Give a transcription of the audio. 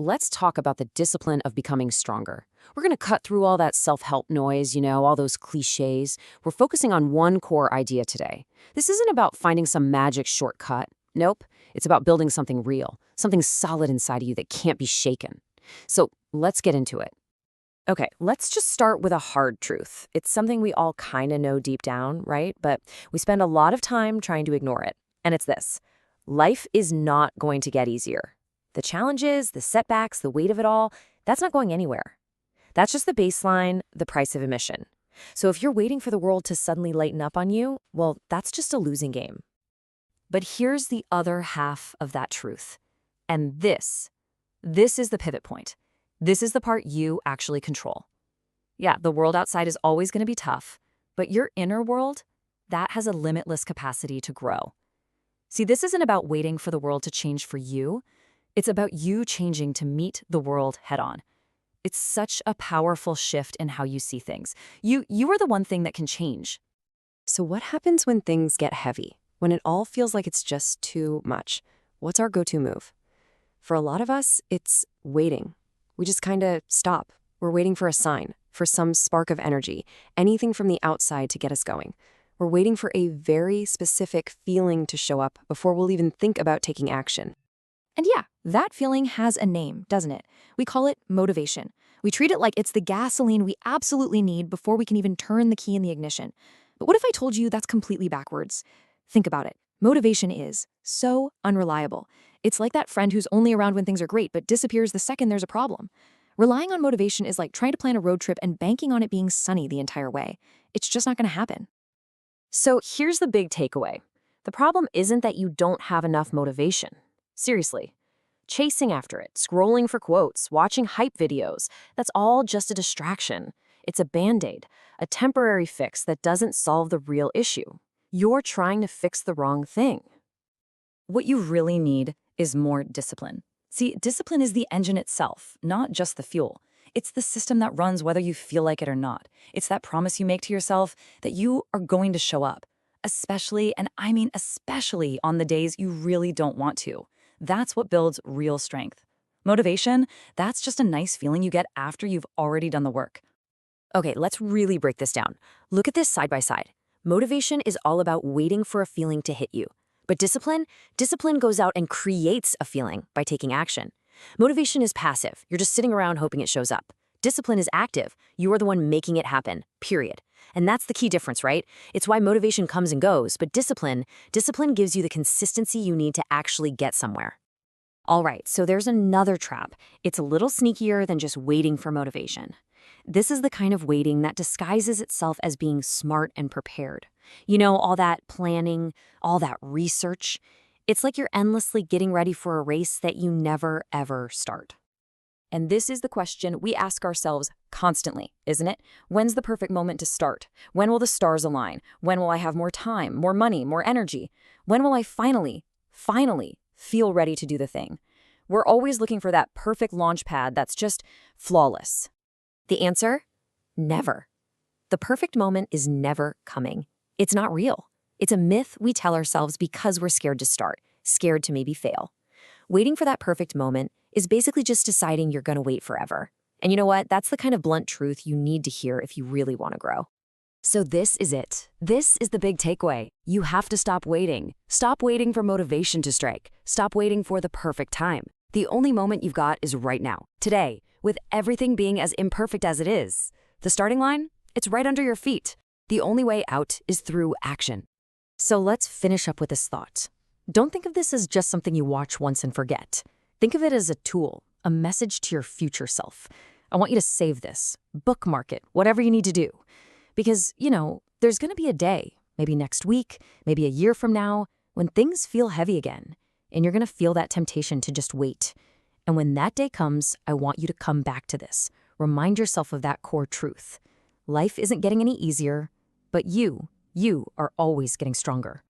let's talk about the discipline of becoming stronger. We're going to cut through all that self-help noise, all those cliches. We're focusing on one core idea today. This isn't about finding some magic shortcut. Nope. It's about building something real, something solid inside of you that can't be shaken. So let's get into it. Okay, let's just start with a hard truth. It's something we all kind of know deep down, right? But we spend a lot of time trying to ignore it. And it's this: life is not going to get easier. The challenges, the setbacks, the weight of it all, that's not going anywhere. That's just the baseline, the price of admission. So if you're waiting for the world to suddenly lighten up on you, well, that's just a losing game. But here's the other half of that truth. And this is the pivot point. This is the part you actually control. Yeah, the world outside is always going to be tough, but your inner world, that has a limitless capacity to grow. See, this isn't about waiting for the world to change for you. It's about you changing to meet the world head on. It's such a powerful shift in how you see things. You are the one thing that can change. So what happens when things get heavy? When it all feels like it's just too much? What's our go-to move? For a lot of us, it's waiting. We just kind of stop. We're waiting for a sign, for some spark of energy, anything from the outside to get us going. We're waiting for a very specific feeling to show up before we'll even think about taking action. And yeah, that feeling has a name, doesn't it? We call it motivation. We treat it like it's the gasoline we absolutely need before we can even turn the key in the ignition. But what if I told you that's completely backwards? Think about it. Motivation is so unreliable. It's like that friend who's only around when things are great but disappears the second there's a problem. Relying on motivation is like trying to plan a road trip and banking on it being sunny the entire way. It's just not going to happen. So here's the big takeaway. The problem isn't that you don't have enough motivation. Seriously. Chasing after it, scrolling for quotes, watching hype videos, that's all just a distraction. It's a band-aid, a temporary fix that doesn't solve the real issue. You're trying to fix the wrong thing. What you really need is more discipline. See, discipline is the engine itself, not just the fuel. It's the system that runs whether you feel like it or not. It's that promise you make to yourself that you are going to show up, especially, and I mean especially, on the days you really don't want to. That's what builds real strength. Motivation, that's just a nice feeling you get after you've already done the work. Okay, let's really break this down. Look at this side by side. Motivation is all about waiting for a feeling to hit you. But discipline goes out and creates a feeling by taking action. Motivation is passive. You're just sitting around hoping it shows up. Discipline is active. You are the one making it happen, period. And that's the key difference, right? It's why motivation comes and goes, but discipline gives you the consistency you need to actually get somewhere. All right, so there's another trap. It's a little sneakier than just waiting for motivation. This is the kind of waiting that disguises itself as being smart and prepared. All that planning, all that research. It's like you're endlessly getting ready for a race that you never, ever start. And this is the question we ask ourselves constantly, isn't it? When's the perfect moment to start? When will the stars align? When will I have more time, more money, more energy? When will I finally feel ready to do the thing? We're always looking for that perfect launch pad that's just flawless. The answer? Never. The perfect moment is never coming. It's not real. It's a myth we tell ourselves because we're scared to start, scared to maybe fail. Waiting for that perfect moment is basically just deciding you're going to wait forever. And you know what? That's the kind of blunt truth you need to hear if you really want to grow. So this is it. This is the big takeaway. You have to stop waiting. Stop waiting for motivation to strike. Stop waiting for the perfect time. The only moment you've got is right now, today, with everything being as imperfect as it is. The starting line? It's right under your feet. The only way out is through action. So let's finish up with this thought. Don't think of this as just something you watch once and forget. Think of it as a tool, a message to your future self. I want you to save this, bookmark it, whatever you need to do. Because, there's going to be a day, maybe next week, maybe a year from now, when things feel heavy again, and you're going to feel that temptation to just wait. And when that day comes, I want you to come back to this. Remind yourself of that core truth. Life isn't getting any easier, but you are always getting stronger.